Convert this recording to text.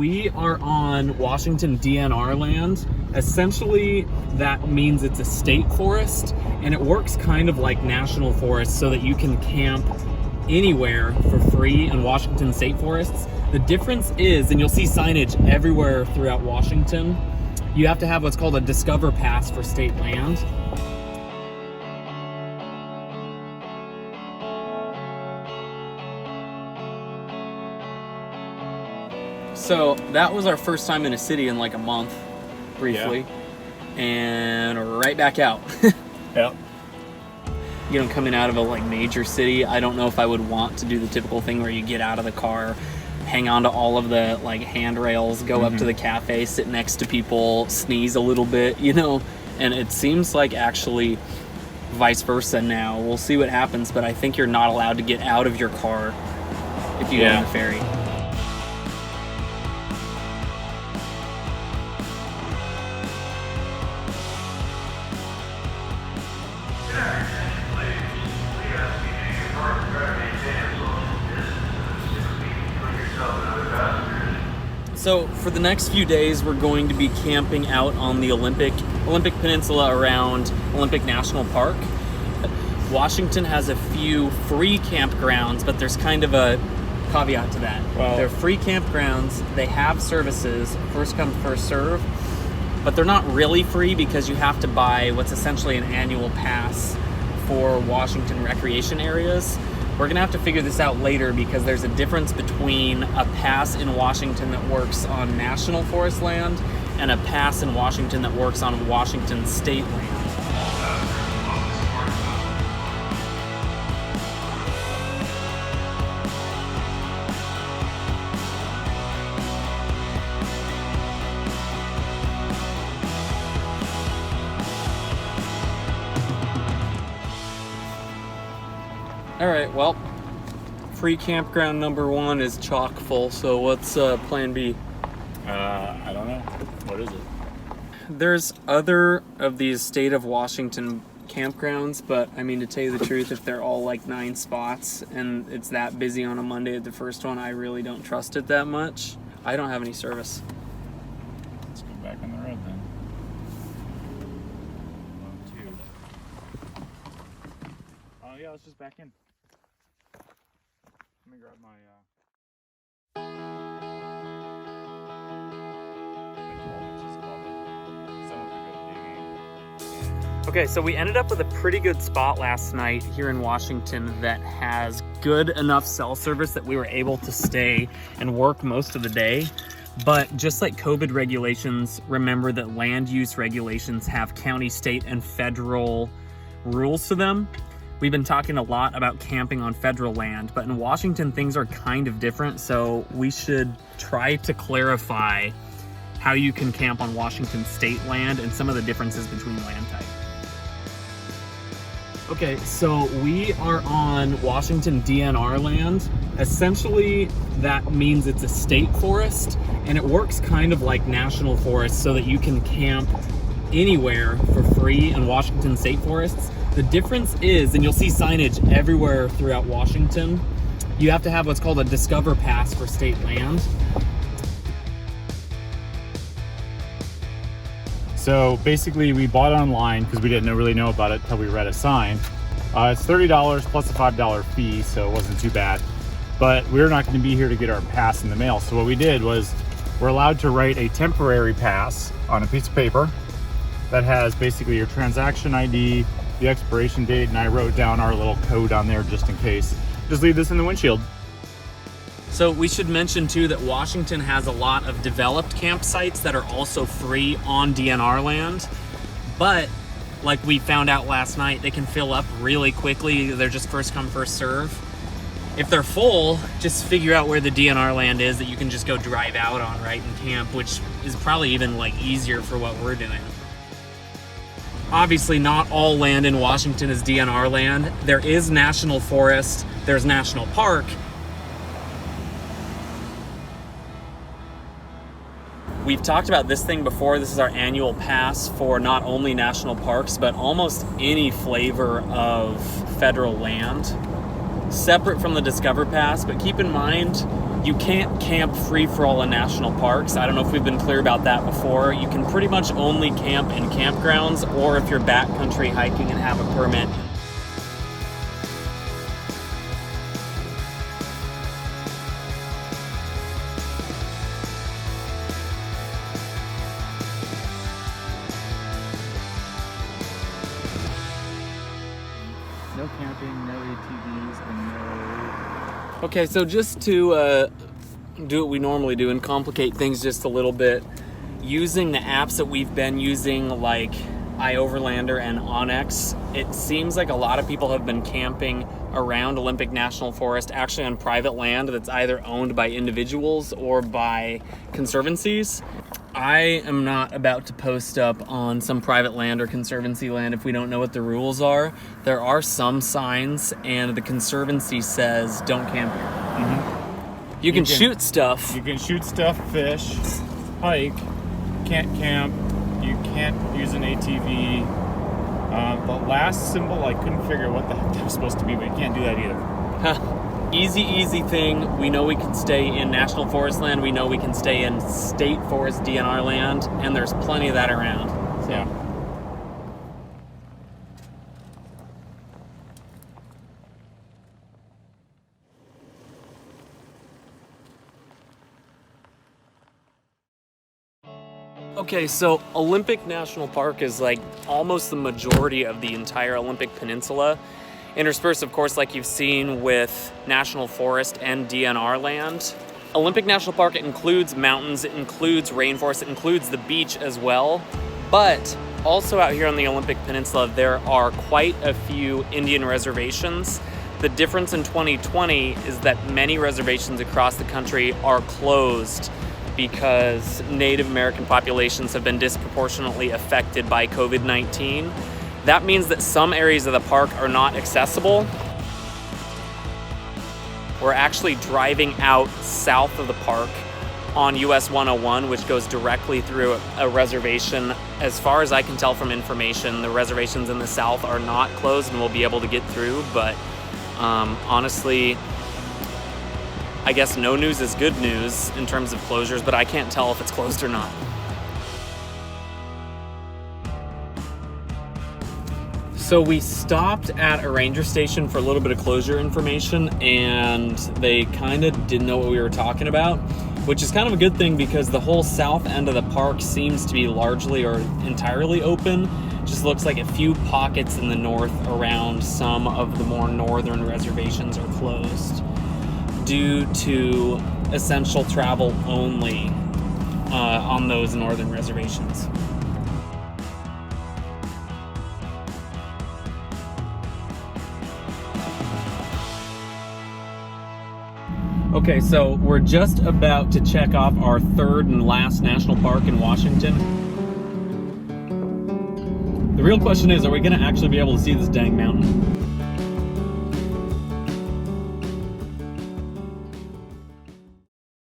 we are on Washington DNR land. Essentially, that means it's a state forest, and it works kind of like national forest so that you can camp anywhere for free in Washington state forests. The difference is, and you'll see signage everywhere throughout Washington, you have to have what's called a Discover Pass for state land. So that was our first time in a city in like a month, briefly, and right back out. Yep. You know, coming out of a like major city, I don't know if I would want to do the typical thing where you get out of the car, hang on to all of the like handrails, go up to the cafe, sit next to people, sneeze a little bit, you know, and it seems like actually vice versa now. We'll see what happens, but I think you're not allowed to get out of your car if you go on the ferry. So for the next few days, we're going to be camping out on the Olympic Peninsula around Olympic National Park. Washington has a few free campgrounds, but there's kind of a caveat to that. Wow. They're free campgrounds. They have services, first come, first serve, but they're not really free because you have to buy what's essentially an annual pass for Washington recreation areas. We're gonna have to figure this out later because there's a difference between a pass in Washington that works on national forest land and a pass in Washington that works on Washington state land. All right, well, free campground number 1 is chock full, so what's plan B? I don't know. What is it? There's other of these state of Washington campgrounds, but I mean, to tell you the truth, if they're all like 9 spots and it's that busy on a Monday at the first one, I really don't trust it that much. I don't have any service. Let's go back on the road then. Oh yeah, let's just back in. Let me grab my Okay, so we ended up with a pretty good spot last night here in Washington that has good enough cell service that we were able to stay and work most of the day. But just like COVID regulations, remember that land use regulations have county, state, and federal rules to them. We've been talking a lot about camping on federal land, but in Washington, things are kind of different, so we should try to clarify how you can camp on Washington state land and some of the differences between land types. Okay, so we are on Washington DNR land. Essentially, that means it's a state forest, and it works kind of like national forest so that you can camp anywhere for free in Washington state forests. The difference is, and you'll see signage everywhere throughout Washington, you have to have what's called a Discover Pass for state land. So basically we bought it online because we didn't really know about it until we read a sign. It's $30 plus a $5 fee, so it wasn't too bad. But we're not going to be here to get our pass in the mail. So what we did was we're allowed to write a temporary pass on a piece of paper that has basically your transaction ID, the expiration date, and I wrote down our little code on there just in case. Just leave this in the windshield. So we should mention too that Washington has a lot of developed campsites that are also free on DNR land, but like we found out last night, they can fill up really quickly. They're just first come, first serve. If they're full, just figure out where the DNR land is that you can just go drive out on, right, and camp, which is probably even like easier for what we're doing. Obviously, not all land in Washington is DNR land. There is national forest, there's national park. We've talked about this thing before. This is our annual pass for not only national parks, but almost any flavor of federal land, separate from the Discover Pass. But keep in mind, You can't camp free-for-all in national parks. I don't know if we've been clear about that before. You can pretty much only camp in campgrounds, or if you're backcountry hiking and have a permit. No camping, no ATVs, and no... Okay, so just to do what we normally do and complicate things just a little bit, using the apps that we've been using like iOverlander and Onyx, it seems like a lot of people have been camping around Olympic National Forest, actually on private land that's either owned by individuals or by conservancies. I am not about to post up on some private land or conservancy land if we don't know what the rules are. There are some signs, and the conservancy says don't camp here. Mm-hmm. You can shoot stuff. You can shoot stuff, fish, hike, can't camp, you can't use an ATV. The last symbol, I couldn't figure what the heck that was supposed to be, but you can't do that either. Easy thing. We know we can stay in national forest land. We know we can stay in state forest DNR land, and there's plenty of that around. So. Yeah. Okay, so Olympic National Park is like almost the majority of the entire Olympic Peninsula. Interspersed, of course, like you've seen with National Forest and DNR land. Olympic National Park includes mountains, it includes rainforest, it includes the beach as well. But also out here on the Olympic Peninsula, there are quite a few Indian reservations. The difference in 2020 is that many reservations across the country are closed because Native American populations have been disproportionately affected by COVID-19. That means that some areas of the park are not accessible. We're actually driving out south of the park on US 101, which goes directly through a reservation. As far as I can tell from information, the reservations in the south are not closed and we'll be able to get through, but honestly, I guess no news is good news in terms of closures, but I can't tell if it's closed or not. So we stopped at a ranger station for a little bit of closure information, and they kind of didn't know what we were talking about, which is kind of a good thing because the whole south end of the park seems to be largely or entirely open. Just looks like a few pockets in the north around some of the more northern reservations are closed due to essential travel only on those northern reservations. Okay, so we're just about to check off our third and last national park in Washington. The real question is, are we going to actually be able to see this dang mountain?